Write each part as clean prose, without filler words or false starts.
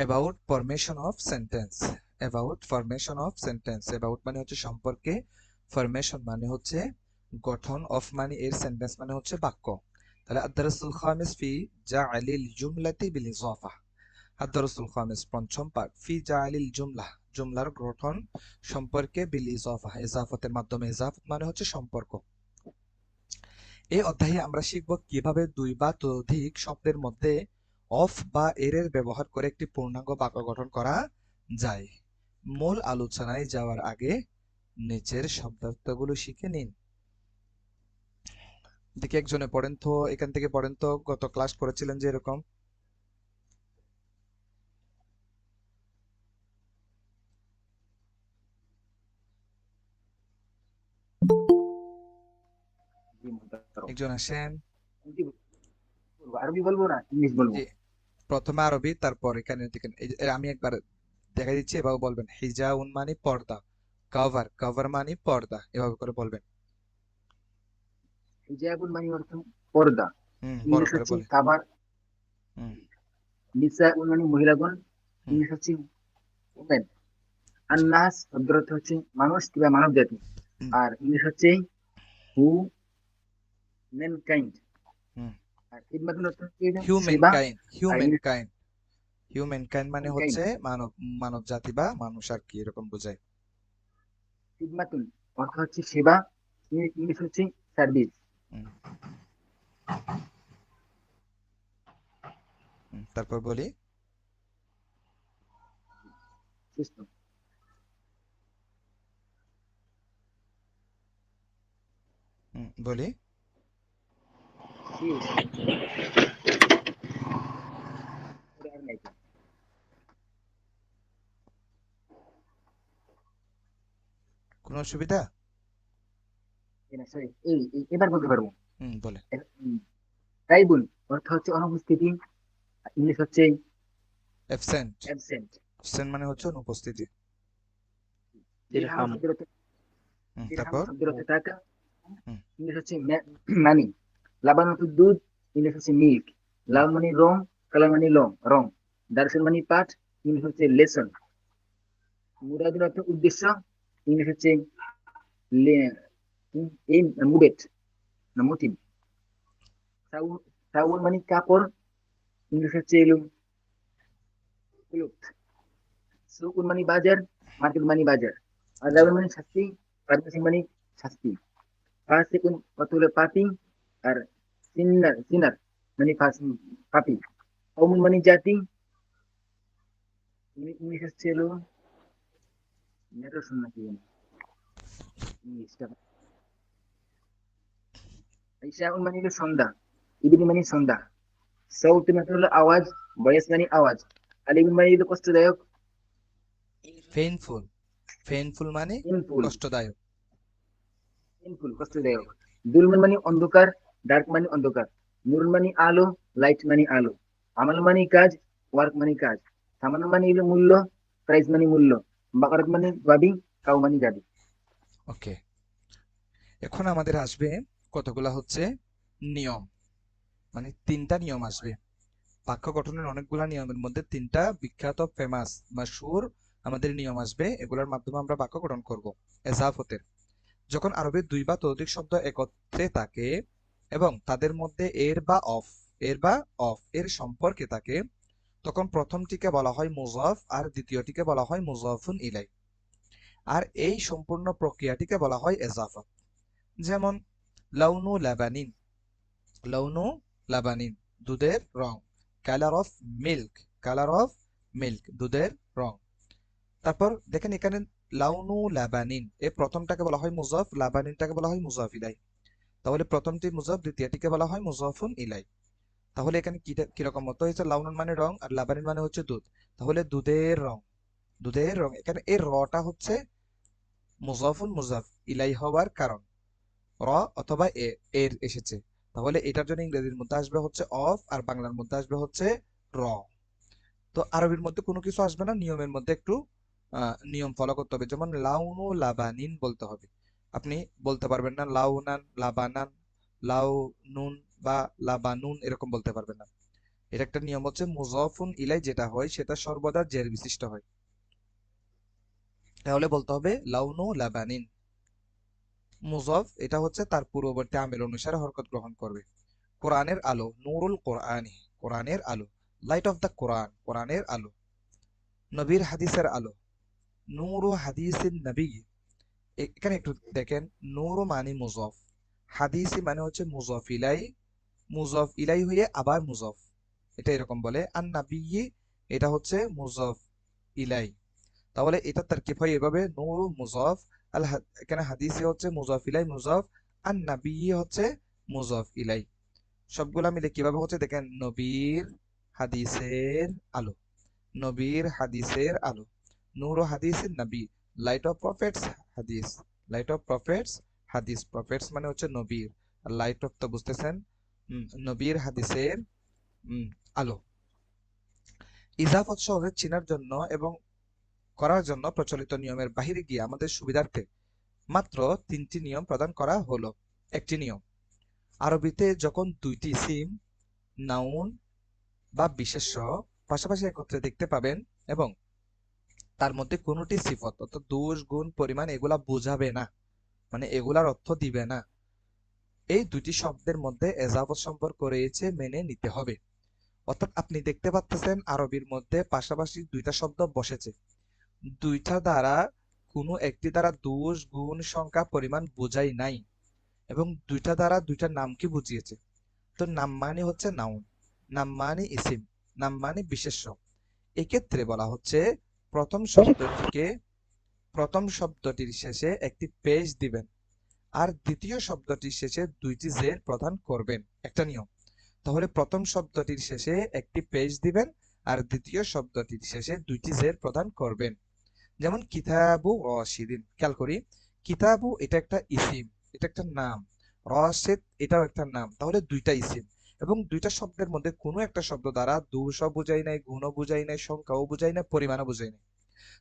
About formation of sentence. About formation of sentence. About মানে হচ্ছে সম্পর্কে, ফরমেশন মানে হচ্ছে গঠন, অফ মানে এর, সেন্টেন্স মানে হচ্ছে বাক্য। তাহলে আদ-দারসুল খামিস ফি জাআলিল জুমলাতি বিল ইজাফা। আদ-দারসুল খামিস পঞ্চম পাঠ, ফি জাআলিল জুমলা জুমলার গঠন সম্পর্কে, বিল ইজাফা ইজাফাতের মাধ্যমে। ইজাফত মানে হচ্ছে সম্পর্ক। এই অধ্যায়ে আমরা শিখব কিভাবে দুই বা ততোধিক শব্দের মধ্যে অফ বা এর ব্যবহার করে একটি পূর্ণাঙ্গ বাক্য গঠন করা যায়। মূল আলোচনায় যাওয়ার আগে নিচের শব্দার্থগুলো শিখে নিন। দেখি একজনে পড়েন তো, এখান থেকে পড়েন তো, গত ক্লাস করেছিলেন যে এরকম। জি মুহতারাম। একজন আসেন। কি বলবো? আরবি বলবো না ইংলিশ বলবো? যে প্রথমে আরবি, তারপর এখানে দেখেন, আমি একবার দেখা দিচ্ছি, এভাবে বলবেন। হিজাউন মানে পর্দা, কভার, কভার মানে পর্দা, এভাবে করে বলবেন। হিজাবুল মানে অর্থ পর্দা, বড় ইংলিশ করে হচ্ছে বলে। কাভার। হুম নিসাউন মানে মহিলাগণ, হুম ইংলিশ হচ্ছে ওমেন। আর জি নাস শব্দের অর্থ হচ্ছে মানুষ কিংবা মানব জাতি, হুম আর ইংলিশ হচ্ছে হু ম্যানকাইন্ড। হুম আর খিদমাতুল অর্থ হচ্ছে হিউম্যান সেবা। কাইন্ড, আর human English kind. Human kind মানে ম্যানকাইন্ড। হচ্ছে মানব, মানব জাতি বা মানুষ আর কি, এরকম বোঝায়। খিদমাতুল অর্থ হচ্ছে সেবা, ইংলিশ হচ্ছে সার্ভিস। হুম, তারপর বলি। সুস্থ। বলি। Yes, আর নাই তো। কোনো অসুবিধা? সরি, এবার বলতে পারবো। বলে। গাইবুল অর্থ হচ্ছে অনুপস্থিতি, ইংলিশ হচ্ছে অ্যাবসেন্ট। অ্যাবসেন্ট। অ্যাবসেন্ট মানে হচ্ছে অনুপস্থিতি। দিরহাম দিরহাম। শব্দের অর্থ দিরহাম তারপর। শব্দের অর্থ টাকা, হুম ইংলিশ হচ্ছে মানি। লাবান অর্থ দুধ, ইংলিশ হচ্ছে মিল্ক। হুম লাল মানে রং, কালার মানে রং। দার্শন মানে পাঠ, ইংলিশ হচ্ছে লেসন। মুরাদুল অর্থ উদ্দেশ্য, ইংলিশ হচ্ছে এই মুডেট না মোটিভ। সাউল মানে কাপড়, ইংলিশ হচ্ছে ক্লথ। সুকুন মানে বাজার, মার্কেট মানে বাজার। জি আজাব মানে শাস্তি, পারমিশন মানে শাস্তি। ফাসিকুন অর্থ হলো পাপী, আর সিনার সিনার মানে পাপী। কওমুন মানে জাতি, ইংলিশ হচ্ছে হলো নেটেশন নাকি জানি ইংলিশটা। ইশাউন মানে হলো সন্ধ্যা, ইবনি মানে সন্ধ্যা। সাউত মানে হলো আওয়াজ, ভয়েস মানে আওয়াজ। আলিম মানে হলো কষ্টদায়ক, পেইনফুল। পেইনফুল মানে পেইনফুল। কষ্টদায়ক। পেইনফুল কষ্টদায়ক। দুলমান মানে অন্ধকার, ডার্ক মানে অন্ধকার। নূর মানে আলো, লাইট মানে আলো। আমাল মানে কাজ, ওয়ার্ক মানে কাজ। সামান মানে হলো মূল্য, প্রাইস মানে মূল্য। বাকারাত মানে গাবি, কাউ মানে গাবি। ওকে, এখন আমাদের আসবে কতগুলা হচ্ছে নিয়ম, মানে তিনটা নিয়ম আসবে। বাক্য গঠনের অনেকগুলা নিয়মের মধ্যে তিনটা বিখ্যাত, ফেমাস, মাশহুর আমাদের নিয়ম আসবে, এগুলোর মাধ্যমে আমরা বাক্য গঠন করব। এজাফতের, যখন আরবে দুই বা ততোধিক শব্দ একত্রে থাকে এবং তাদের মধ্যে এর বা অফ এর সম্পর্কে থাকে, তখন প্রথমটিকে বলা হয় মুজাফ আর দ্বিতীয়টিকে বলা হয় মুজাফুন ইলাই। আর এই সম্পূর্ণ প্রক্রিয়াটিকে বলা হয় এজাফা। যেমন লাউনু লাবানিন, লাউনু লাবানিন দুধের রং। Colour of milk, colour of milk দুধের রং। তারপর দেখেন এখানে লাউনু লাবানিন, এই প্রথমটাকে বলা হয় মুজাফ, লাবানিনটাকে বলা হয় মুজাফ ইলাই। তাহলে প্রথমটি মুজাফ, দ্বিতীয়টিকে বলা হয় মুজাফুন ইলাই। তাহলে এখানে কিরকম মতো হয়েছে, লাউনুন মানে রং আর লাবানিন মানে হচ্ছে দুধ। তাহলে দুধের রং, দুধের রং, এখানে এর রটা হচ্ছে মুজাফুন মুজাফ ইলাই হওয়ার কারণ র অথবা এর এসেছে। তাহলে এটার জন্য ইংরেজির মধ্যে আসবে হচ্ছে অফ, আর বাংলার মধ্যে আসবে হচ্ছে র। তো আরবির মধ্যে কোনো কিছু আসবে না, নিয়মের মধ্যে একটু নিয়ম ফলো করতে হবে। যেমন লাউনু লাবানিন বলতে হবে, আপনি বলতে পারবেন না লাউনান লাবানান, লাউ নুন বা লাবানুন এরকম বলতে পারবেন না। এটা একটা নিয়ম হচ্ছে মুজাফুন ইলাই যেটা হয় সেটা সর্বদা জের বিশিষ্ট হয়। তাহলে বলতে হবে লাউনু লাবানিন। মুজাফ এটা হচ্ছে তার পূর্ববর্তী আমিল অনুসারে হরকত গ্রহণ করবে। কোরআনের আলো, নূরুল কোরআনি, কোরআনের আলো। লাইট অফ দ্য কোরআন, কোরআনের আলো। নবীর হাদিসের আলো, নূরু হাদিসিন নবী। এখানে একটু দেখেন, নূরু মানে মুজাফ, হাদিসি মানে হচ্ছে মুজাফ ইলাই, মুজাফ ইলাই হয়ে আবার মুজাফ, এটা এরকম বলে। আর নাবী এটা হচ্ছে মুজাফ ইলাই। তাহলে এটা তারকিব হয় এভাবে, নূরু মুজাফ, এখানে হাদিসি হচ্ছে মুজাফ ইলাই মুজাফ, আর নাবী হচ্ছে মুজাফ ইলাই। সবগুলা মিলে কিভাবে হচ্ছে দেখেন, নবীর হাদিসের আলো, নবীর হাদিসের আলো, নূর ও হাদিসের নবী, লাইট অফ প্রফেটস হাদিস, লাইট অফ প্রফেটস হাদিস, প্রফেটস মানে হচ্ছে নবীর, আর লাইট অফ তো বুঝতেছেন, নবীর হাদিসের আলো। ইজাফত সহজে চেনার জন্য এবং করার জন্য প্রচলিত নিয়মের বাহিরে গিয়ে আমাদের সুবিধার্থে মাত্র 3টি নিয়ম প্রদান করা হলো। একটি নিয়ম, আরবিতে যখন দুইটি ইসিম, নাউন বা বিশেষ্য পাশাপাশি একত্রে দেখতে পাবেন এবং তার মধ্যে কোনোটি সিফত অর্থাৎ দোষ গুণ পরিমাণ এগুলা বোঝাবে না, মানে এগুলার অর্থ দিবে না, এই দুটি শব্দের মধ্যে এজাফত সম্পর্ক রয়েছে মেনে নিতে হবে। অর্থাৎ আপনি দেখতে পাচ্ছেন আরবির মধ্যে পাশাপাশি দুইটা শব্দ বসেছে, দুইটা দ্বারা কোনো একটি দ্বারা দোষ গুণ সংখ্যা পরিমাণ বোঝাই নাই, এবং দুইটা দ্বারা দুইটা নামকে বুঝিয়েছে। তো নাম মানে হচ্ছে নাউন, নাম মানে ইসিম, নাম মানে বিশেষ্য। এক্ষেত্রে বলা হচ্ছে প্রথম শব্দটিকে, প্রথম শব্দটির শেষে একটি পেশ দিবেন আর দ্বিতীয় শব্দটির শেষে দুইটি জের প্রদান করবেন, একটা নিয়ম। তাহলে প্রথম শব্দটির শেষে একটি পেশ দিবেন আর দ্বিতীয় শব্দটির শেষে দুইটি জের প্রদান করবেন। যেমন কিতাবু রশিদিন, খেয়াল করি, কিতাবু এটা একটা ইসিম, এটা একটা নাম, রশিদ এটাও একটা নাম, তাহলে দুইটা ইসিম এবং দুইটা শব্দের মধ্যে কোনো একটা শব্দ দ্বারা দোষও বুঝাই নাই, গুণও বুঝাই নাই, সংখ্যাও বুঝাই নাই, পরিমাণও বুঝাই নাই,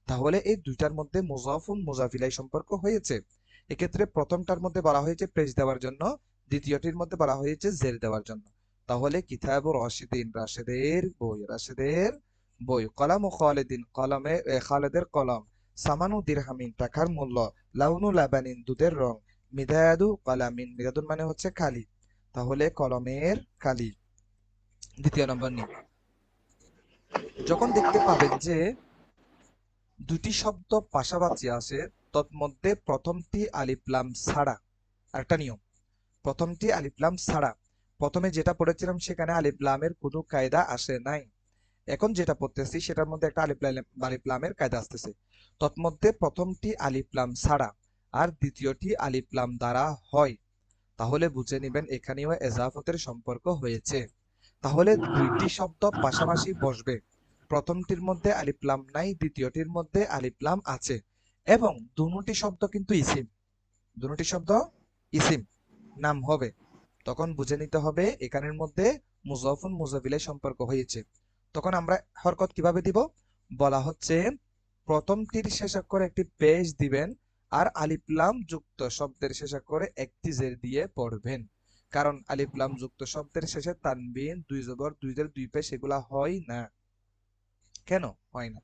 তাহলে এই দুইটার মধ্যে মুজাফুন মুজাফিলাই সম্পর্ক হয়েছে। এক্ষেত্রে প্রথমটার মধ্যে বলা হয়েছে পেশ দেওয়ার জন্য, দ্বিতীয়টির মধ্যে বলা হয়েছে জের দেওয়ার জন্য। তাহলে কিতাবু রশিদিন, রাশেদের বই, রাশেদের বই। কলাম ও খালেদিন, কলমে খালেদের কলম। সামানু দিরহামিন, টাকার মূল্য। লাউনু লাবানিন, দুধের রং। মিদাদু কলামিন, মিদাদুন মানে হচ্ছে কালি, তাহলে কলমের কালি। দ্বিতীয় নম্বর নিয়ম, যখন দেখতে পাবেন যে দুটি শব্দ পাশাপাশি আসে তন্মধ্যে প্রথমটি আলিফ লাম ছাড়া, আরেকটা নিয়ম, প্রথমটি আলিফ লাম ছাড়া, প্রথমে যেটা পড়েছিলাম সেখানে আলিফ লামের কোনো কায়দা আসে নাই, এখন যেটা পড়তেছি সেটার মধ্যে একটা আলিফ লামের কায়দা আসতেছে। তন্মধ্যে প্রথমটি আলিফ লাম ছাড়া আর দ্বিতীয়টি আলিফ লাম দ্বারা হয়, তাহলে বুঝে নেবেন এখানেও এজাফতের সম্পর্ক হয়েছে। তাহলে দুইটি শব্দ পাশাপাশি বসবে, প্রথমটির মধ্যে আলিফ লাম নাই, দ্বিতীয়টির মধ্যে আলিফ লাম আছে, এবং দুটি শব্দ কিন্তু ইসিম, দুটি শব্দ ইসিম, নাম হবে, তখন বুঝে নিতে হবে এখানের মধ্যে মুজাফুন মুজাফিলের সম্পর্ক হয়েছে। তখন আমরা হরকত কিভাবে দিব, বলা হচ্ছে প্রথমটির শেষ অক্ষরে একটি পেশ দিবেন আর আলিফ লাম যুক্ত শব্দের শেষ অক্ষরে একটি জের দিয়ে পড়বেন, কারণ আলিফ লাম যুক্ত শব্দের শেষে তানবিন, দুই জবর, দুই জের, দুই পেশ এগুলা হয় না। কেন হয় না?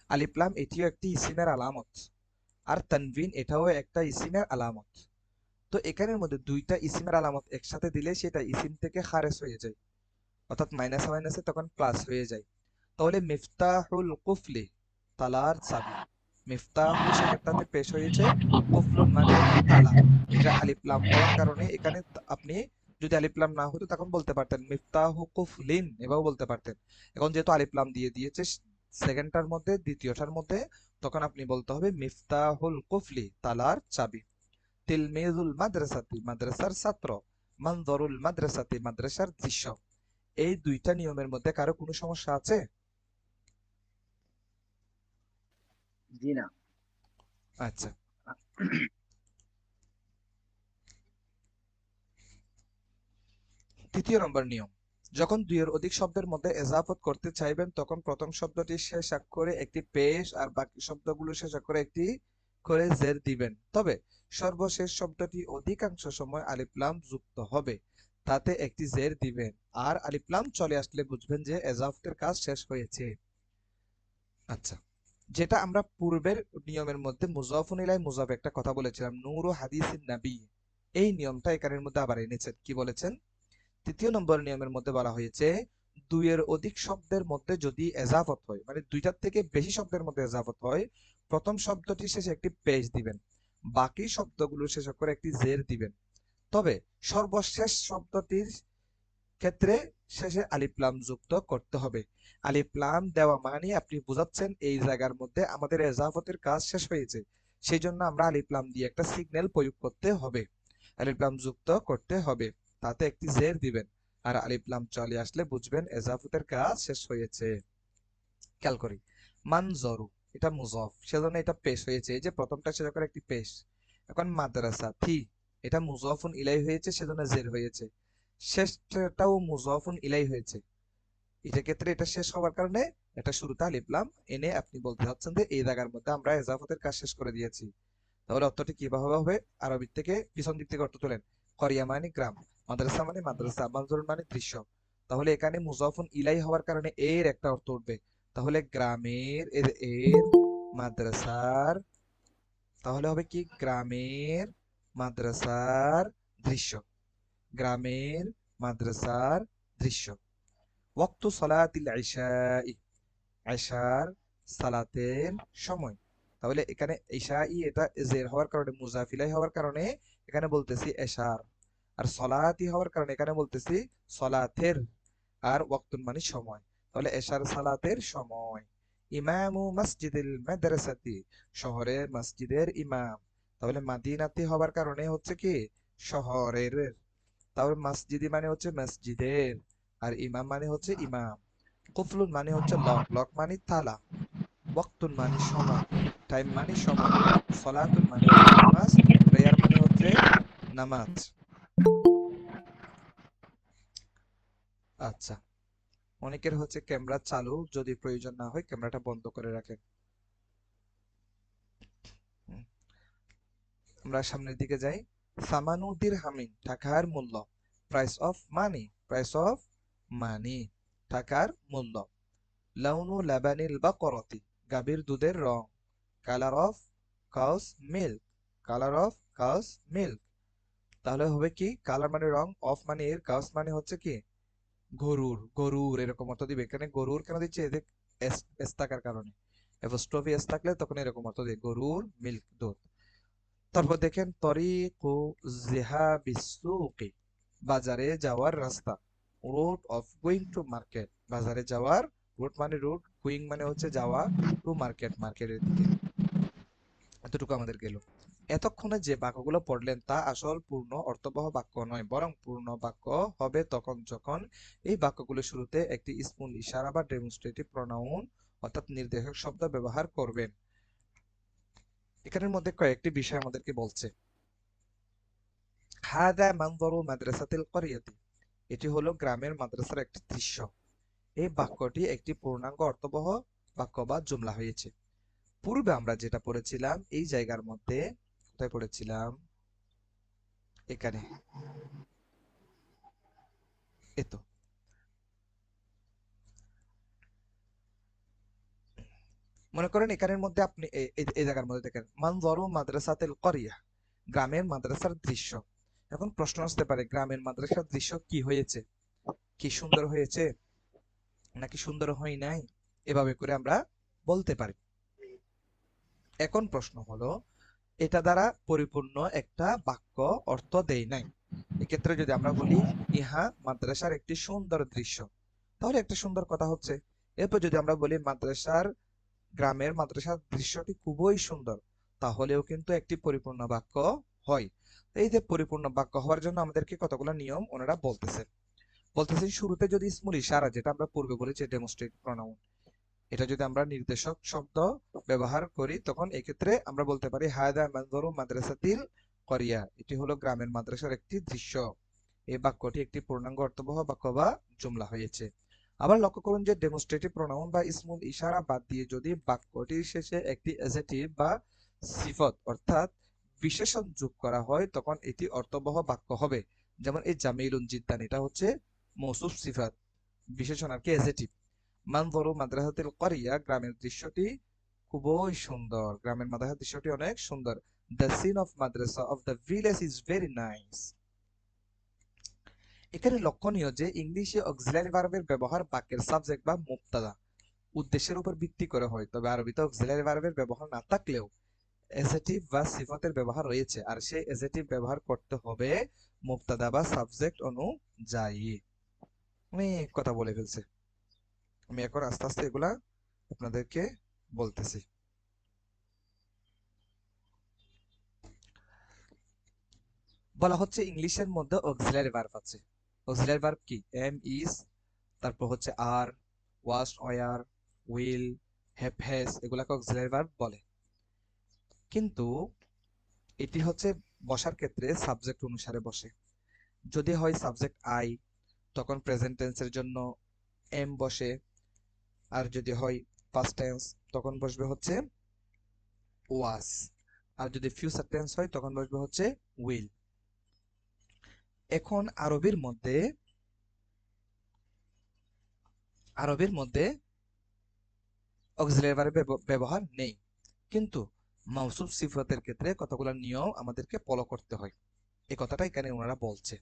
আলিফ লাম এটিও একটি ইসিমের আলামত, আর তানবিন এটাও একটা ইসিমের আলামত। তো এখানের মধ্যে দুইটা ইসিমের আলামত একসাথে দিলে সেটা ইসিম থেকে খারেজ হয়ে যায়, অর্থাৎ মাইনাসে মাইনাসে তখন প্লাস হয়ে যায়। তাহলে মিফতাহুল কুফলি, তালার চাবি, মিফতাহু সেক্ষেত্রে পেশ হয়েছে, কুফলুন মানে হচ্ছে তালা, এটা আলিফ লাম হওয়ার কারণে এখানে আপনি যদি আলিফ লাম না হতো তখন বলতে পারতেন মিফতাহু কুফলিন, এভাবে বলতে পারতেন। এখন যেহেতু আলিফ লাম দিয়ে দিয়েছে সেকেন্ডটার মধ্যে, দ্বিতীয়টার মধ্যে, তখন আপনি বলতে হবে মিফতাহুল কুফলি, তালার চাবি। তিলমিজুল মাদ্রাসাতি, মাদ্রাসার ছাত্র। মানজরুল মাদ্রাসাতি, মাদ্রাসার দৃশ্য। এই দুইটা নিয়মের মধ্যে কারো কোনো সমস্যা আছে? জি না। আচ্ছা, তৃতীয় নম্বর নিয়ম, যখন দুইয়ের অধিক শব্দের মধ্যে এজাফত করতে চাইবেন তখন প্রথম শব্দটির শেষ অক্ষরে একটি পেশ আর বাকি শব্দগুলোর শেষ অক্ষরে একটি করে জের দিবেন, তবে সর্বশেষ শব্দটি অধিকাংশ সময় আলিফ লাম যুক্ত হবে। তাতে একটি জের দিবেন। আর আলিফ লাম চলে আসলে বুঝবেন যে এজাফতের কাজ শেষ হয়েছে। আচ্ছা, যেটা আমরা পূর্বের নিয়মের মধ্যে মুজাফুন ইলাই মুজাফ একটা কথা বলেছিলাম, নূরু হাদিসিন নবী, এই নিয়মটা এখানের মধ্যে আবার এনেছেন। কি বলেছেন? তৃতীয় নম্বর নিয়মের মধ্যে বলা হয়েছে দুইয়ের অধিক শব্দের মধ্যে যদি এজাফত হয়, মানে দুইটার থেকে বেশি শব্দের মধ্যে এজাফত হয়, প্রথম শব্দটির শেষে একটি পেশ দিবেন, বাকি শব্দগুলোর শেষে করে একটি জের দিবেন। তবে সর্বশেষ শব্দটির ক্ষেত্রে শেষে আলিফ লাম যুক্ত করতে হবে। আলিফ লাম দেওয়া মানে আপনি বোঝাচ্ছেন এই জায়গার মধ্যে আমাদের এজাফতের কাজ শেষ হয়েছে, সেই জন্য আমরা আলিফ লাম দিয়ে একটা সিগন্যাল প্রয়োগ করতে হবে, আলিফ লাম যুক্ত করতে হবে, তাতে একটি জের দিবেন। আর আলিফ লাম চলে আসলে বুঝবেন এজাফতের কাজ শেষ হয়েছে। খেয়াল করি, মানজরু এটা মুজফ, সেজন্য এটা পেশ হয়েছে, এই যে প্রথমটা সেটা করে একটি পেশ। এখন মাদ্রাসা থি, এটা মুজফুন ইলাই হয়েছে, সেজন্য জের হয়েছে। শেষটাও মুজফুন ইলাই হয়েছে, এটা ক্ষেত্রে এটা শেষ হওয়ার কারণে এটা শুরুতে আলিফ লাম এনে আপনি বলতে চাচ্ছেন যে এই জায়গার মধ্যে আমরা এজাফতের কাজ শেষ করে দিয়েছি। তাহলে অর্থটি কিভাবে হবে? আরবির থেকে পিছন দিক থেকে অর্থ তোলেন। করিয়া মানে গ্রাম, মাদ্রাসা মানে মাদ্রাসা, মানজুর মানে দৃশ্য। তাহলে এখানে মুজাফুন ইলাই হওয়ার কারণে এর একটা অর্থ উঠবে। তাহলে গ্রামের এর মাদ্রাসার, তাহলে হবে কি গ্রামের মাদ্রাসার দৃশ্য, গ্রামের মাদ্রাসার দৃশ্য। ওয়াক্তু সালাতিল ইশাই, ইশার সালাতের সময়। তাহলে এখানে ইশাই এটা জের হওয়ার কারণে মুজাফিলাই হওয়ার কারণে এখানে বলতেছি এশার, আর সলাতি হওয়ার কারণে এখানে বলতেছি সলাতের, আর ওয়াক্তুন মানে সময়। তাহলে এশার সালাতের সময়। ইমামু মসজিদিল মাদ্রাসাতি, শহরের মসজিদের ইমাম। তাহলে মাদিনাতি হওয়ার কারণে হচ্ছে কি শহরের, তাহলে মসজিদি মানে হচ্ছে মসজিদের, আর ইমাম মানে হচ্ছে ইমাম। কুফলুন মানে হচ্ছে লক, লক মানে তালা। ওয়াক্তুন মানে সময়, টাইম মানে সময়। সলাতুন মানে হচ্ছে নামাজ, প্রেয়ার মানে হচ্ছে নামাজ। আচ্ছা, অনেকের হচ্ছে ক্যামেরা চালু, যদি প্রয়োজন না হয় ক্যামেরাটা বন্ধ করে রাখেন। হুম, আমরা সামনের দিকে যাই। সামানু দিরহামিন, টাকার মূল্য। Price of money, price of money, টাকার মূল্য। লাউনু লাবানিল বাকরাতি, গাভীর দুধের রং। Colour of cow's milk, colour of cow's milk. তাহলে হবে কি কালার মানে রং, অফ মানে এর, কাউস মানে হচ্ছে কি গরুর, গরুর এরকম অর্থ দিবে। এখানে গরুর কেন দিচ্ছে? এদের এস থাকার কারণে, এপোস্ট্রফি এস থাকলে তখন এরকম অর্থ দিবে, গরুর মিল্ক, দুধ। তারপর দেখেন তরিকু যিহাবিস সুকি, বাজারে যাওয়ার রাস্তা। Road of going to market, বাজারে যাওয়ার, রোড মানে রোড, গোয়িং মানে হচ্ছে যাওয়া, টু মার্কেট মার্কেটের দিকে। এতটুকু আমাদের গেল। এতক্ষণে যে বাক্যগুলো পড়লেন তা আসল পূর্ণ অর্থবহ বাক্য নয়, বরং পূর্ণ বাক্য হবে তখন যখন এই বাক্যগুলোর শুরুতে একটি স্মূল ইশারা বা ডেমনস্ট্রেটিভ প্রোনাউন অর্থাৎ নির্দেশক শব্দ ব্যবহার করবেন। এখানের মধ্যে কয়েকটি বিষয় আমাদেরকে বলছে। হাদা মানজরু মাদ্রাসাতিল ক্বরিয়াতি, এটি হলো গ্রামের মাদ্রাসার একটি দৃশ্য। এই বাক্যটি একটি পূর্ণাঙ্গ অর্থবহ বাক্য বা জুমলা হয়েছে। পূর্বে আমরা যেটা পড়েছিলাম এই জায়গার মধ্যে, কোথায় পড়েছিলাম? এখানে, এতো মনে করেন এখানের মধ্যে আপনি এই জায়গার মধ্যে দেখেন মানজরু মাদ্রাসাতিল ক্বরিয়া, গ্রামের মাদ্রাসার দৃশ্য। এখন প্রশ্ন আসতে পারে গ্রামের মাদ্রাসার দৃশ্য কি হয়েছে, কি সুন্দর হয়েছে নাকি সুন্দর হয় নাই, এভাবে করে আমরা বলতে পারি। এখন প্রশ্ন হলো এটা দ্বারা পরিপূর্ণ একটা বাক্য অর্থ দেয় নাই। এক্ষেত্রে যদি আমরা বলি ইহা মাদ্রাসার একটি সুন্দর দৃশ্য, তাহলে একটা সুন্দর কথা হচ্ছে। এরপর যদি আমরা বলি মাদ্রাসার, গ্রামের মাদ্রাসার দৃশ্যটি খুবই সুন্দর, তাহলেও কিন্তু একটি পরিপূর্ণ বাক্য হয়। এই যে পরিপূর্ণ বাক্য হওয়ার জন্য আমাদেরকে কতগুলো নিয়ম ওনারা বলতেছেন শুরুতে যদি ইসমুল ইশারা, যেটা আমরা পূর্বে বলেছি ডেমনস্ট্রেটিভ প্রোনাউন, এটা যদি আমরা নির্দেশক শব্দ ব্যবহার করি তখন এক্ষেত্রে আমরা বলতে পারি হায়দা মানজরু মাদ্রাসাতিল করিয়া, এটি হলো গ্রামের মাদ্রাসার একটি দৃশ্য। এই বাক্যটি একটি পূর্ণাঙ্গ অর্থবহ বাক্য বা জুমলা হয়েছে। আবার লক্ষ্য করুন যে ডেমনস্ট্রেটিভ প্রোনাউন বা ইসমুল ইশারা বাদ দিয়ে যদি বাক্যটির শেষে একটি অ্যাডজেক্টিভ বা সিফত অর্থাৎ বিশেষণ যোগ করা হয় তখন এটি অর্থবহ বাক্য হবে। যেমন এই জামিলুন জিদ্দান, এটা হচ্ছে মৌসুফ সিফাত, বিশেষণ আর কি এজেটিভ। মানজরু মাদ্রাসাতিল করিয়া, গ্রামের দৃশ্যটি খুবই সুন্দর, গ্রামের মাদ্রাসার দৃশ্যটি অনেক সুন্দর। The scene of madrasa of the village is very nice. এখানে লক্ষণীয় যে ইংলিশে অক্সিলারি ভার্বের ব্যবহার বাক্যের সাবজেক্ট বা মুক্তাদা উদ্দেশ্যের উপর ভিত্তি করে হয়, তবে আরবিতে অক্সিলারি ভার্বের ব্যবহার না থাকলেও এজেটিভ বা সিফাতের ব্যবহার রয়েছে, আর সেই এজেটিভ ব্যবহার করতে হবে মুক্তাদা বা সাবজেক্ট অনুযায়ী। অনেক কথা বলে ফেলছে, আমি এখন আস্তে আস্তে এগুলা আপনাদেরকে বলতেছি। বলা হচ্ছে ইংলিশের মধ্যে অক্সিলারি ভার্ব আছে। অক্সিলারি ভার্ব কি? এম, ইজ, তারপর হচ্ছে আর, ওয়াজ, ওয়ার, উইল, হ্যাভ, হ্যাজ, এগুলাকে অক্সিলারি ভার্ব বলে। কিন্তু এটি হচ্ছে বসার ক্ষেত্রে সাবজেক্ট অনুসারে বসে। যদি হয় সাবজেক্ট আই, তখন প্রেজেন্ট টেন্সের জন্য এম বসে, আর যদি হয় পাস্ট টেন্স তখন বসবে হচ্ছে ওয়াজ, আর যদি ফিউচার টেন্স হয় তখন বসবে হচ্ছে উইল। এখন আরবির মধ্যে অক্সিলারি ভার্বের ব্যবহার নেই, কিন্তু মাউসুফ সিফাতের ক্ষেত্রে কতগুলো নিয়ম আমাদেরকে ফলো করতে হয়, এই কথাটা এখানে ওনারা বলছে।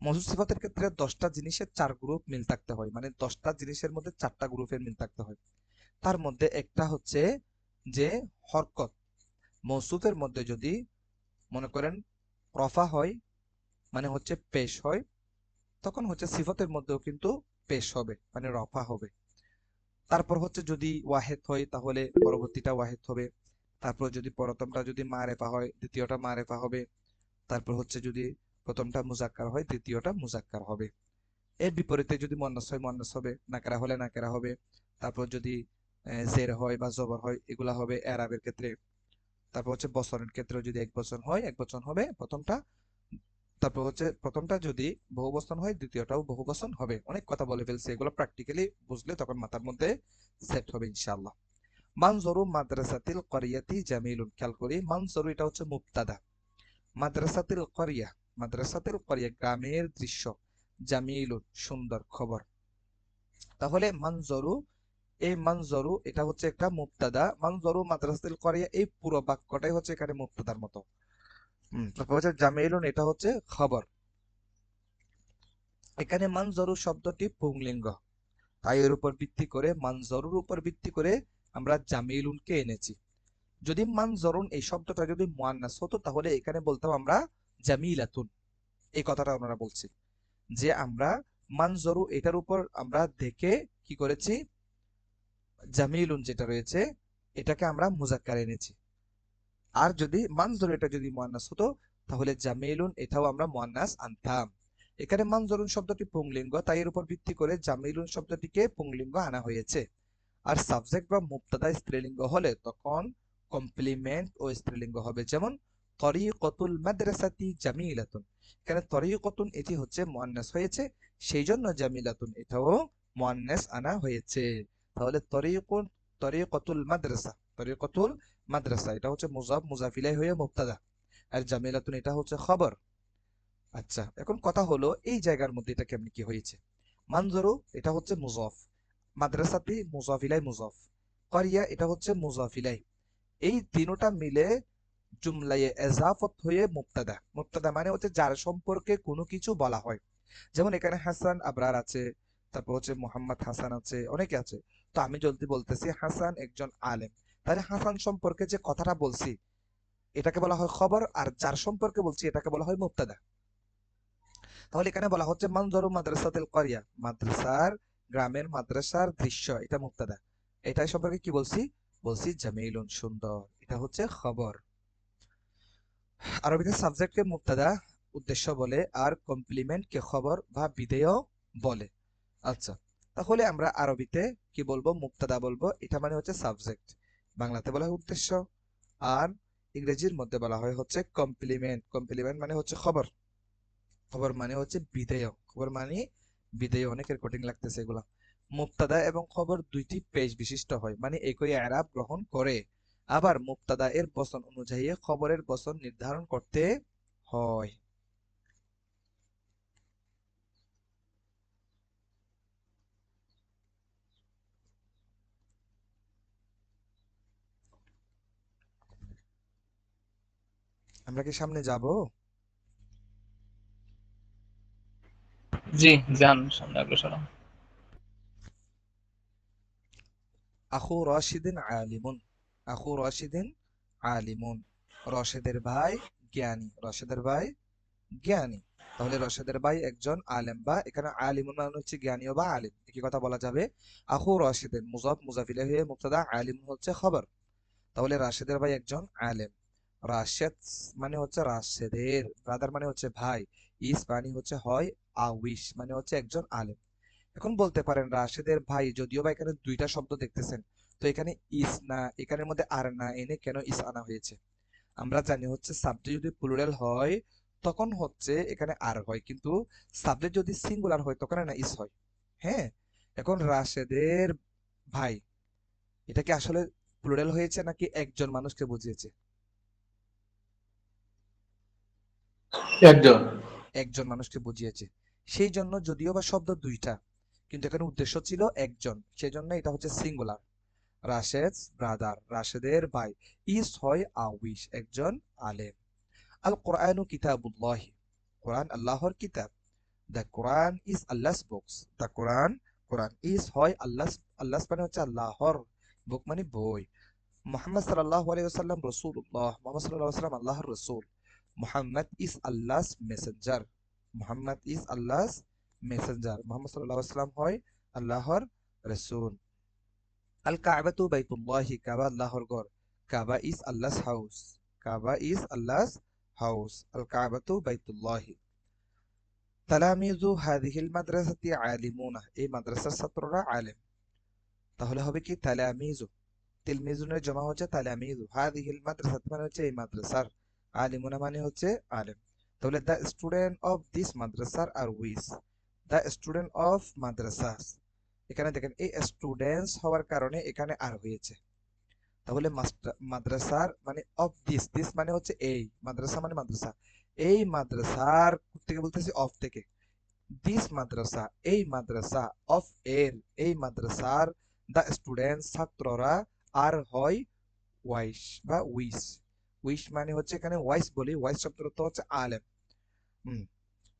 মৌসুফ সিফাতের ক্ষেত্রে 10টা জিনিসের 4 গ্রুপ মিল থাকতে হয়, মানে 10টা জিনিসের মধ্যে 4টা গ্রুপের মিল থাকতে হয়। তার মধ্যে একটা হচ্ছে যে হরকত। মৌসুফের মধ্যে যদি মনে করেন রফা হয়, মানে হচ্ছে পেশ হয়, তখন হচ্ছে সিফাতের মধ্যেও কিন্তু পেশ হবে, মানে রফা হবে। তারপর হচ্ছে যদি ওয়াহেদ হয় তাহলে পরবর্তীটা ওয়াহেদ হবে। তারপর যদি প্রথমটা যদি মারেফা হয় দ্বিতীয়টা মারেফা হবে। তারপর হচ্ছে যদি প্রথমটা মুজাক্কার হয় দ্বিতীয়টা মুজাক্কার হবে। এর বিপরীতে যদি মুয়ান্নাস হয় মুয়ান্নাস হবে, নাকেরা হলে নাকেরা হবে। তারপর যদি জের হয় বা জবর হয় এগুলা হবে এরাবের ক্ষেত্রে। তারপর হচ্ছে বচনের ক্ষেত্রে যদি এক বচন হয় এক বচন হবে প্রথমটা। তারপর হচ্ছে প্রথমটা যদি বহু বচন হয় দ্বিতীয়টাও বহু বচন হবে। অনেক কথা বলে ফেলছে, এগুলো প্র্যাকটিক্যালি বুঝলে তখন মাথার মধ্যে সেট হবে ইনশাআল্লাহ। মানজরু মাদ্রাসাতিল করিয়াতি জামিলুন, খেয়াল করি মানজরু এটা হচ্ছে মুবতাদা, মাদ্রাসাতিল করিয়া, মাদ্রাসাতিল করিয়া গ্রামের দৃশ্য, জামিলুন সুন্দর, খবর। তাহলে মানজরু, এই মানজরু এটা হচ্ছে একটা মুবতাদা, মানজরু মাদ্রাসাতিল করিয়া এই পুরো বাক্যটাই হচ্ছে এখানে মুবতাদার মতো। তারপর হচ্ছে জামিলুন এটা হচ্ছে খবর। এখানে মানজরু শব্দটি পুংলিঙ্গ, তাই এর উপর ভিত্তি করে মানজরুর উপর ভিত্তি করে আমরা জামিলুনকে এনেছি। যদি মানজরুন এই শব্দটা যদি মুয়ান্নাস হতো তাহলে এখানে বলতাম আমরা জামিলাতুন। এই কথাটা আমরা বলছি যে আমরা মানজরু এটার উপর আমরা দেখে কি করেছি, জামিলুন যেটা রয়েছে এটাকে আমরা মুজাক্কার এনেছি। আর যদি মানজরু এটা যদি মুয়ান্নাস হতো তাহলে জামিলুন এটাও আমরা মুয়ান্নাস আনতাম। এখানে মানজরুন শব্দটি পুংলিঙ্গ, তাই এর উপর ভিত্তি করে জামিলুন শব্দটিকে পুংলিঙ্গ আনা হয়েছে। আর সাবজেক্ট বা মুবতাদা স্ত্রীলিঙ্গ হলে তখন কমপ্লিমেন্ট ও স্ত্রীলিঙ্গ হবে, যেমন তরিকতুল মাদ্রাসাতি জামিলাতুন। এখানে তরিকতুন এটি হচ্ছে মুয়ান্নাস হয়েছে, সেই জন্য জামিলাতুন এটাও মুয়ান্নাস আনা হয়েছে। তাহলে তরিকতুল মাদ্রাসা, তরিকতুল মাদ্রাসা এটা হচ্ছে মুজাফ মুজাফ ইলাইহি হয়ে মুবতাদা, আর জামিলাতুন এটা হচ্ছে খবর। আচ্ছা, এখন কথা হলো এই জায়গার মধ্যে এটা কেমনি কি হয়েছে। মানজরু এটা হচ্ছে মুজাফ, মাদ্রাসাতি মুজাফ ইলাই মুজাফ, করিয়া এটা হচ্ছে মুজাফ ইলাই, এই তিনটা মিলে জুমলায়ে এজাফত হয়ে মুবতাদা। মুবতাদা মানে হচ্ছে যার সম্পর্কে কোনো কিছু বলা হয়। যেমন এখানে হাসান আবরার আছে, তারপর হচ্ছে মোহাম্মদ হাসান আছে, অনেকে আছে। তো আমি যদি বলতেছি হাসান একজন আলেম, তাহলে হাসান সম্পর্কে যে কথাটা বলছি এটাকে বলা হয় খবর, আর যার সম্পর্কে বলছি এটাকে বলা হয় মুবতাদা। তাহলে এখানে বলা হচ্ছে মানজরু মাদ্রাসাতিল করিয়া, মাদ্রাসার গ্রামের মাদ্রাসার দৃশ্য, এটা মুবতাদা। এটাই সম্পর্কে কি বলছি? বলছি জামিলুন সুন্দর, এটা হচ্ছে খবর। আরবিতে সাবজেক্টকে মুবতাদা উদ্দেশ্য বলে, আর কমপ্লিমেন্টকে খবর বা বিধেয় বলে। আচ্ছা, তাহলে আমরা আরবিতে কি বলবো? মুবতাদা বলবো, এটা মানে হচ্ছে সাবজেক্ট, বাংলাতে বলা হয় উদ্দেশ্য, আর ইংরেজির মধ্যে বলা হয় হচ্ছে কমপ্লিমেন্ট। কমপ্লিমেন্ট মানে হচ্ছে খবর, খবর মানে হচ্ছে বিধেয়, খবর মানে বিধেয়। অনেকের কঠিন লাগতেছে এগুলা। মুবতাদা এবং খবর দুইটি পেশ বিশিষ্ট হয়, মানে একই এরাব গ্রহণ করে। আবার মুবতাদা এর বচন অনুযায়ী খবরের বচন নির্ধারণ করতে হয়। আমরা কি সামনে যাব? জি, যান সামনে অগ্রসর হন। আখু রাশিদিন আলিমুন। আখু রাশিদিন আলিমুন। রশেদের ভাই জ্ঞানী। রশেদের ভাই জ্ঞানী। তাহলে রশেদের ভাই একজন আলেম, বা এখানে আলিমুন মানে হচ্ছে জ্ঞানী বা আলিম, একই কথা বলা যাবে। আখু রাশিদিন মুজাফ মুজাফ ইলাইহি মুবতাদা, আলিম হচ্ছে খবর। তাহলে রাশেদের ভাই একজন আলেম। রাশেদ মানে হচ্ছে রাশেদের, ব্রাদার মানে হচ্ছে ভাই, ইস মানে হচ্ছে হয়, আউইস মানে হচ্ছে একজন আলেম। এখন বলতে পারেন রাশেদের ভাই, যদিও বা এখানে দুইটা শব্দ দেখতেছেন, তো এখানে ইস না, এখানের মধ্যে আর না এনে কেন ইস আনা হয়েছে? আমরা জানি হচ্ছে সাবজেক্ট যদি প্লুরাল হয় তখন হচ্ছে এখানে আর হয়, কিন্তু সাবজেক্ট যদি সিঙ্গুলার হয় তখন না ইস হয়। হ্যাঁ, এখন রাশেদের ভাই, এটা কি আসলে প্লুরাল হয়েছে নাকি একজন মানুষকে বুঝিয়েছে? একজন। একজন মানুষকে বুঝিয়েছে। সেই জন্য যদিও বা শব্দ দুইটা, কিন্তু এখানে উদ্দেশ্য ছিল একজন, সেই জন্য এটা হচ্ছে সিঙ্গুলার। রাশেদ ব্রাদার, রাশেদের ভাই। ইস হয় আউইস, একজন আলেম। আল কোরআনু কিতাবুল্লাহি, কোরআন আল্লাহর কিতাব। The Quran is আল্লাহস books. The Quran, Quran is হয় আল্লাহস, আল্লাহস মানে হচ্ছে আল্লাহর, বুক মানে বই। মুহাম্মদ সাল্লাল্লাহু আলাইহি ওয়াসাল্লাম রাসূলুল্লাহ, মুহাম্মদ সাল্লাল্লাহু আলাইহি ওয়াসাল্লাম আল্লাহর রাসূল। Muhammad is আল্লাহস Messenger. Muhammad is আল্লাহস Messenger, Muhammad সাল্লাল্লাহু আলাইহি ওয়াসাল্লাম হয় আল্লাহর রাসূল। আল কাবাতু বাইতুল্লাহি, কাবা আল্লাহর ঘর। Kaaba is Allah's house. Kaaba is Allah's house. আল কাবাতু বাইতুল্লাহি। তালামিযু হাযিহিল মাদ্রাসাতি আলিমুনা, এই মাদ্রাসার ছাত্ররা আলেম। তাহলে হবে কি তালামিযু, তিলমিজুনের জমা হচ্ছে তালামিযু, হাযিহিল মাদ্রাসাত মানে হচ্ছে এই মাদ্রাসার, আলিমুনা মানে হচ্ছে আলেম। তাহলে দ্য স্টুডেন্ট অফ দিস মাদ্রাসার আর উইস। দ্য স্টুডেন্ট অফ মাদ্রাসাস, এখানে দেখেন এই স্টুডেন্টস হওয়ার কারণে এখানে আর হয়েছে। তাহলে মাদ্রাসার মানে অফ দিস, দিস মানে হচ্ছে এই, মাদ্রাসা মানে মাদ্রাসা, এই মাদ্রাসার থেকে বলতেছি অফ থেকে, দিস মাদ্রাসা এই মাদ্রাসা, অফ এর এই মাদ্রাসার, দা স্টুডেন্ট ছাত্ররা, আর হয় ওয়াইস বা উইস। উইস মানে হচ্ছে এখানে ওয়াইস বলি, ওয়াইস শব্দের অর্থ হচ্ছে আলেম। হুম,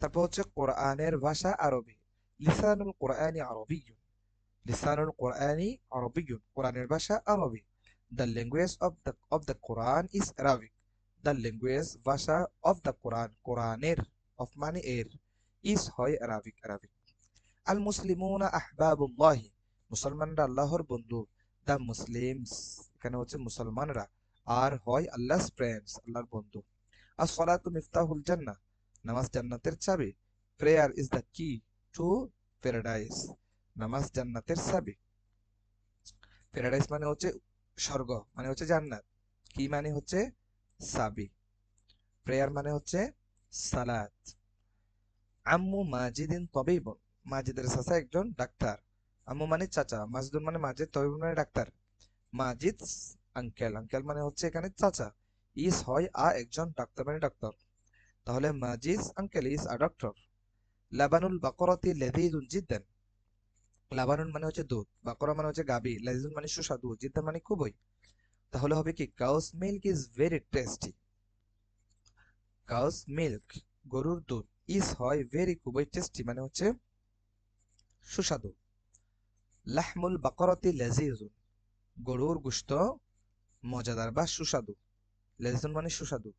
তারপর হচ্ছে কোরআনের ভাষা আরবি। লিসানুল কোরআনি আরবিয়্যুন। লিসানুল কোরআনি আরবিয়্যুন, কোরআনের ভাষা আরবি। The language of the Quran is Arabic. The language ভাষা অফ দ্য কোরআন, কোরআনের, অফ মানে এর, ইজ হয় আরবিক, আরবিক। আল মুসলিমুনা আহবাবুল্লাহি, মুসলমানরা আল্লাহর বন্ধু। দ্য মুসলিমস, এখানে হচ্ছে মুসলমানরা, আর হয় আল্লাহস ফ্রেন্ডস, আল্লাহর বন্ধু। as-salatu মিফতাহুল জান্নাহ, নামাজ জান্নাতের চাবি। প্রেয়ার ইজ দ্য কি টু প্যারাডাইস, নামাজ জান্নাতের চাবি। প্যারাডাইস মানে হচ্ছে স্বর্গ, মানে হচ্ছে জান্নাত। কি মানে হচ্ছে চাবি। প্রেয়ার মানে হচ্ছে সালাত। আম্মু মাজিদিন তবিবুন, মাজিদের চাচা একজন ডাক্তার। আম্মু মানে চাচা, মাজিদুন মানে মাজিদ, তবিবুন মানে ডাক্তার। মাজিদ আঙ্কেল, আঙ্কেল মানে হচ্ছে এখানে চাচা। ইস হয় একজন ডাক্তার মানে ডাক্তার। তাহলে মাজিদ আঙ্কেল ইজ আ ডক্টর। লাবানুল বাকরাতি লাযীযুন জিদ্দান। লাবানুন মানে হচ্ছে দুধ, বাকরা মানে হচ্ছে গাবি, লাযীযুন মানে সুস্বাদু, জিদ্দান মানে খুবই। তাহলে হবে কি cows milk is very tasty. Cows milk গরুর দুধ, ইজ হয় ভেরি খুবই, টেস্টি মানে হচ্ছে সুস্বাদু। লাহমুল বাকরাতি লাযীযুন, গরুর গোশত মজাদার বা সুস্বাদু। লেজন মানে সুস্বাদু।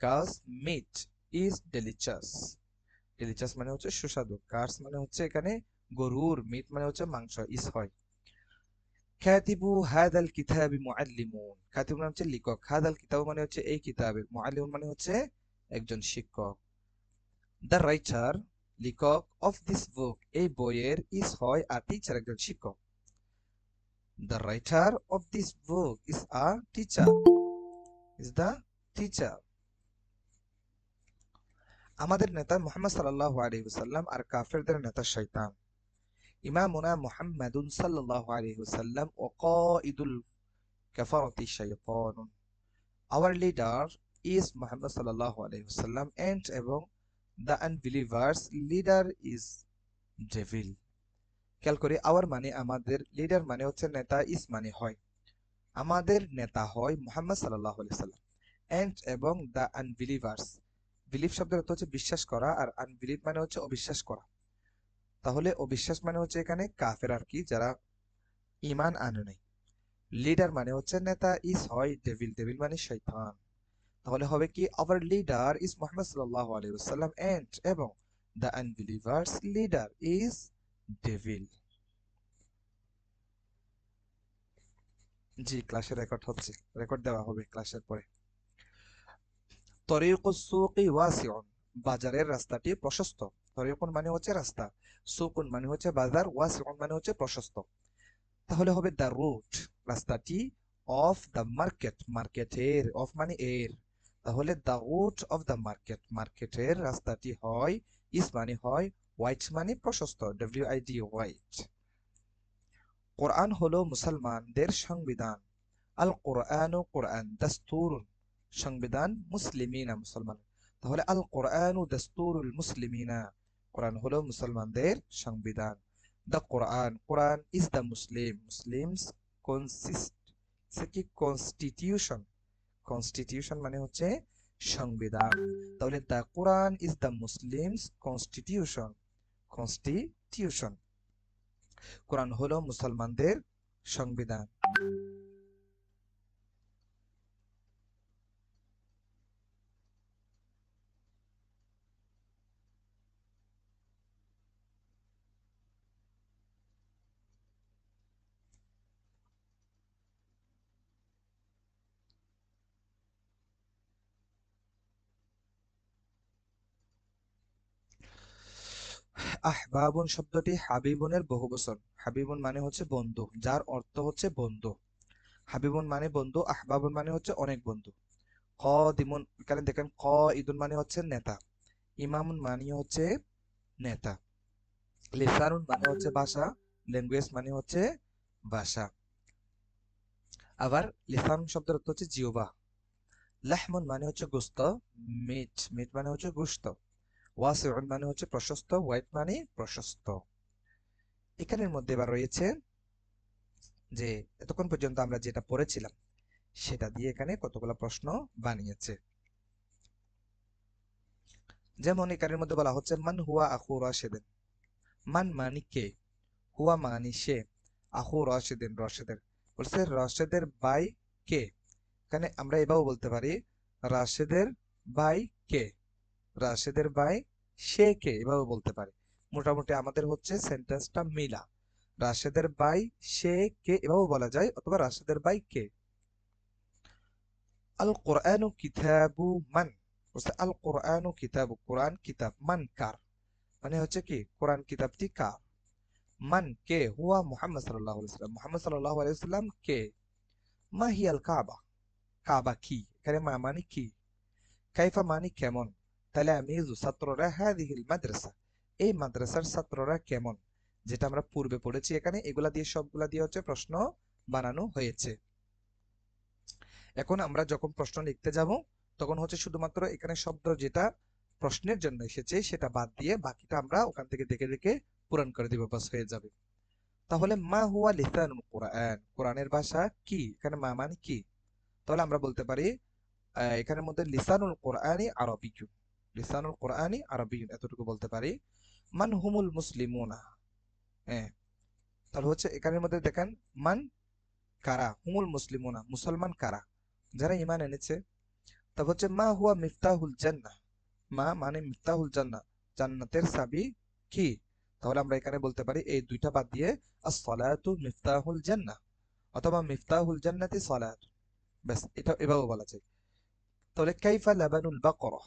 কাস মিট ইজ ডেলিচাস, ডেলিচাস মানে হচ্ছে সুস্বাদু। কার্স মানে হচ্ছে এখানে গরুর, মিট মানে হচ্ছে মাংস, ইস হয়। কাতিবু হাদাল কিতাবি মুআল্লিমুন, কাতিবু মানে হচ্ছে লেখক, হাদাল কিতাব মানে হচ্ছে এই কিতাবের, মুআল্লিমুন মানে হচ্ছে একজন শিক্ষক। দ্য রাইটার, লেখক, অফ দিস বুক এই বইয়ের, ইজ হয় আর টিচার একজন শিক্ষক। The writer of this book is a teacher, is the teacher. আমাদের নেতা মুহাম্মদ সাল্লাল্লাহু আলাইহি ওয়াসাল্লাম আর কাফেরদের নেতা শয়তান। ইমামুনা মুহাম্মাদুন সাল্লাল্লাহু আলাইহি ওয়াসাল্লাম ও কাঈদুল কাফারাতি শাইতানুন। Our leader is Muhammad sallallahu alayhi wasallam and এবং the unbelievers leader is devil. খেয়াল করি, our মানে আমাদের, লিডার মানে হচ্ছে নেতা, ইস মানে হয়। আমাদের নেতা হয় মুহাম্মদ সাল্লাল্লাহু আলাইহি ওয়াসাল্লাম, এন্ড এবং দ্য আনবিলিভার্স। বিলিভ শব্দের অর্থ হচ্ছে বিশ্বাস করা, আর আনবিলিভ মানে হচ্ছে অবিশ্বাস করা। তাহলে অবিশ্বাস মানে হচ্ছে এখানে কাফের আর কি, যারা ঈমান আনে নাই। লিডার মানে হচ্ছে নেতা, ইজ হয় ডেভিল, ডেভিল মানে শয়তান। তাহলে হবে কি আওয়ার লিডার ইজ মুহাম্মদ সাল্লাল্লাহু আলাইহি ওয়াসাল্লাম এন্ড এবং the unbelievers leader is devil. জি, ক্লাসে রেকর্ড হচ্ছে, রেকর্ড দেওয়া হবে ক্লাসের পরে। তরিকুস সুকি ওয়াসিউন, বাজারের রাস্তাটি প্রশস্ত। তরিকুন মানে হচ্ছে রাস্তা, সুকুন মানে হচ্ছে বাজার, ওয়াসিউন মানে হচ্ছে প্রশস্ত। তাহলে হবে দ্য রুট, রাস্তাটি, অফ দ্য মার্কেট, মার্কেটের, অফ মানে এর। তাহলে the route of the market, মার্কেটের রাস্তাটি হয়, ইস মানে হয়, হোয়াইট মানে প্রশস্ত, ডব্লিউআইডি হোয়াইট। কোরআন হলো মুসলমানদের সংবিধান। আল কোরআন, কোরআন দাস্তুর, সংবিধান, মুসলিমিনা মুসলমান। তাহলে আল কোরআন দাস্তুরুল মুসলিমিনা, কোরআন হলো মুসলমানদের সংবিধান। The Quran, Quran is the Muslim, Muslims consist, সে কি কনস্টিটিউশন, কনস্টিটিউশন মানে হচ্ছে সংবিধান। তাহলে the Quran is the Muslims constitution, constitution, কোরআন হলো মুসলমানদের সংবিধান। আহবাবুন শব্দটি হাবিবুনের বহুবচন। হাবিবুন মানে হচ্ছে বন্ধু, যার অর্থ হচ্ছে বন্ধু। হাবিবুন মানে বন্ধু, আহবাবুন মানে হচ্ছে অনেক বন্ধু। ক দিমুন, এখানে দেখেন ক ইদুন মানে হচ্ছে নেতা, ইমামুন মানে হচ্ছে নেতা। লিসানুন মানে হচ্ছে ভাষা, ল্যাঙ্গুয়েজ মানে হচ্ছে ভাষা। আবার লিসান শব্দের অর্থ হচ্ছে জিহ্বা। লাহমুন মানে হচ্ছে গোস্ত, মিট, মিট মানে হচ্ছে গোস্ত। ওয়াসিউন মানে হচ্ছে প্রশস্ত, হোয়াইট মানে প্রশস্ত। এখানের মধ্যে এবার রয়েছে যে এতক্ষণ পর্যন্ত আমরা যেটা পড়েছিলাম সেটা দিয়ে এখানে কতগুলো প্রশ্ন বানিয়েছে। যেমন এখানের মধ্যে বলা হচ্ছে মান হুয়া আখু রাশেদিন, মান মানি কে, হুয়া মানি সে, আখু রাশেদিন রশেদের, বলছে রশেদের ভাই কে। এখানে আমরা এভাবে বলতে পারি রাশেদের ভাই কে, রাশেদের ভাই সে কে, এভাবে বলতে পারি। মোটামুটি আমাদের হচ্ছে সেন্টেন্সটা মিলা। রাশেদের ভাই সে কে এভাবে বলা যায়, অথবা রাশেদের ভাই কে। আল কোরআনু কিতাবু মান, বলছে আল কোরআনু কিতাবু, কোরআন কিতাব, মান কার, মানে হচ্ছে কি কোরআন কিতাবটি কার। মান কে, হুয়া মুহাম্মদ সাল্লাল্লাহু আলাইহি ওয়াসাল্লাম, মুহাম্মদ সাল্লাল্লাহু আলাইহি ওয়াসাল্লাম কে। মা হিয়াল কাবা, কাবা কি, এখানে মা মানে কি। কাইফা মানে কেমন, তালামিযু ছাত্ররা হাদিহিল মাদ্রাসা, এই মাদ্রাসার ছাত্ররা কেমন, যেটা আমরা পূর্বে পড়েছি। এখানে এগুলা দিয়ে সবগুলা দিয়ে হচ্ছে প্রশ্ন বানানো হয়েছে। এখন আমরা যখন প্রশ্ন লিখতে যাব তখন হচ্ছে শুধুমাত্র এখানে শব্দ যেটা প্রশ্নের জন্য এসেছে সেটা বাদ দিয়ে বাকিটা আমরা ওখান থেকে দেখে দেখে পূরণ করে দিব, বাস হয়ে যাবে। তাহলে মা হুয়া লিসানুল কোরআন, কোরআনের ভাষা কি, এখানে মা মানে কি। তাহলে আমরা বলতে পারি এখানের মধ্যে লিসানুল কোরআনি আরবিয়ুন, লিসানুল কোরআনি আরবিয়ুন, এতটুকু বলতে পারি। মান হুমুল মুসলিমুনা, হ্যাঁ, তাহলে হচ্ছে এখানের মধ্যে দেখেন মান কারা, হুমুল মুসলিমুনা মুসলমান কারা, যারা ঈমান এনেছে। তারপর হচ্ছে মা হুয়া মিফতাহুল জান্নাহ, মা মানে মিফতাহুল জান্নাহ, জান্নাতের চাবি কি। তাহলে আমরা এখানে বলতে পারি এই দুইটা বাদ দিয়ে আস-সালাতু মিফতাহুল জান্নাহ, অথবা মিফতাহুল জান্নাতি সালাত, ব্যাস এটা এভাবে বলা যায়। তাহলে কাইফা লাবানুল বাকরা,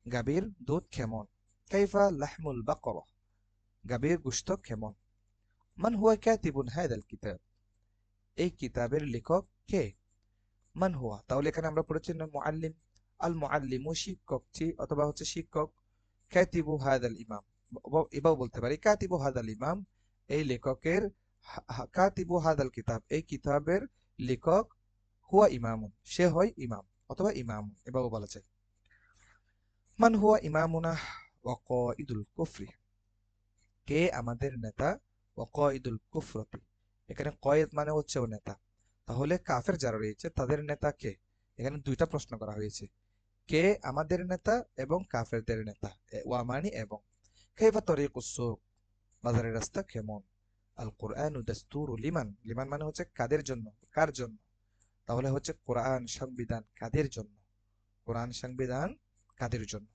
গাভীর দুধ কেমন। কাইফা লাহমুল বাকরা, গাভীর গোশত কেমন। মান হুয়া কাতিবুন হাদাল কিতাব, এই কিতাবের লেখক কে। মান হুয়া, তাহলে এখানে আমরা পড়েছি না মুআল্লিম, আল মুআল্লিমু শিক্ষকটি, অথবা হচ্ছে শিক্ষক। কাতিবু হাদাল ইমাম, এভাবে বলতে পারি কাতিবু হাদাল ইমাম, এই লেখকের, কাতিবু হাদাল কিতাব, এই কিতাবের লেখক, হুয়া ইমামুন, সে হয় ইমাম, অথবা ইমামুন এভাবে বলা যায়। মান হুয়া ইমামুনা ওয়া কাঈদুল কুফরি, কে আমাদের নেতা, ওয়া কাঈদুল কুফরতি, এখানে কয়েদ মানে হচ্ছে ও নেতা। তাহলে কাফের যারা রয়েছে তাদের নেতা কে, এখানে দুইটা প্রশ্ন করা হয়েছে, কে আমাদের নেতা এবং কাফেরদের নেতা, ওয়া মানে এবং। কাইফা তরিকুস সুক, বাজারের রাস্তা কেমন। আল কোরআনু দাস্তুরু লিমান, লিমান মানে হচ্ছে কাদের জন্য, কার জন্য। তাহলে হচ্ছে কোরআন সংবিধান কাদের জন্য, কোরআন সংবিধান কাদের জন্য।